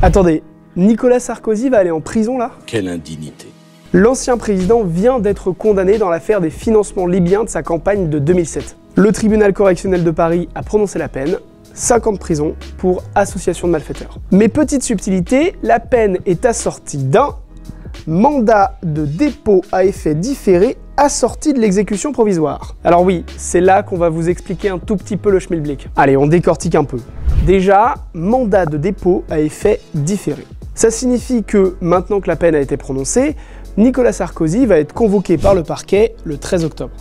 Attendez, Nicolas Sarkozy va aller en prison là? Quelle indignité. L'ancien président vient d'être condamné dans l'affaire des financements libyens de sa campagne de 2007. Le tribunal correctionnel de Paris a prononcé la peine, 5 ans de prison pour association de malfaiteurs. Mais petite subtilité, la peine est assortie d'un mandat de dépôt à effet différé assorti de l'exécution provisoire. Alors oui, c'est là qu'on va vous expliquer un tout petit peu le schmilblick. Allez, on décortique un peu. Déjà, mandat de dépôt à effet différé. Ça signifie que, maintenant que la peine a été prononcée, Nicolas Sarkozy va être convoqué par le parquet le 13 octobre.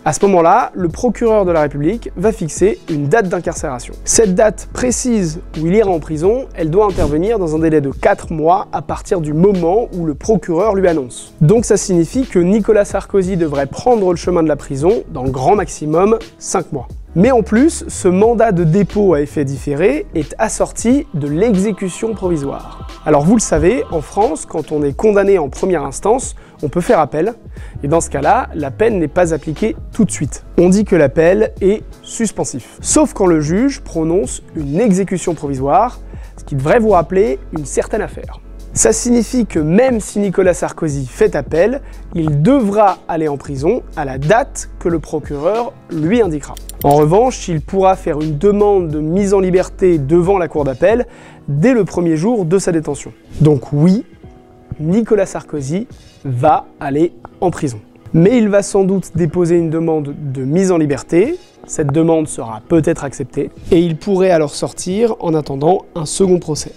À ce moment-là, le procureur de la République va fixer une date d'incarcération. Cette date précise où il ira en prison, elle doit intervenir dans un délai de 4 mois à partir du moment où le procureur lui annonce. Donc ça signifie que Nicolas Sarkozy devrait prendre le chemin de la prison dans le grand maximum 5 mois. Mais en plus, ce mandat de dépôt à effet différé est assorti de l'exécution provisoire. Alors vous le savez, en France, quand on est condamné en première instance, on peut faire appel, et dans ce cas-là, la peine n'est pas appliquée tout de suite. On dit que l'appel est suspensif. Sauf quand le juge prononce une exécution provisoire, ce qui devrait vous rappeler une certaine affaire. Ça signifie que même si Nicolas Sarkozy fait appel, il devra aller en prison à la date que le procureur lui indiquera. En revanche, il pourra faire une demande de mise en liberté devant la cour d'appel dès le premier jour de sa détention. Donc oui, Nicolas Sarkozy va aller en prison. Mais il va sans doute déposer une demande de mise en liberté, cette demande sera peut-être acceptée, et il pourrait alors sortir en attendant un second procès.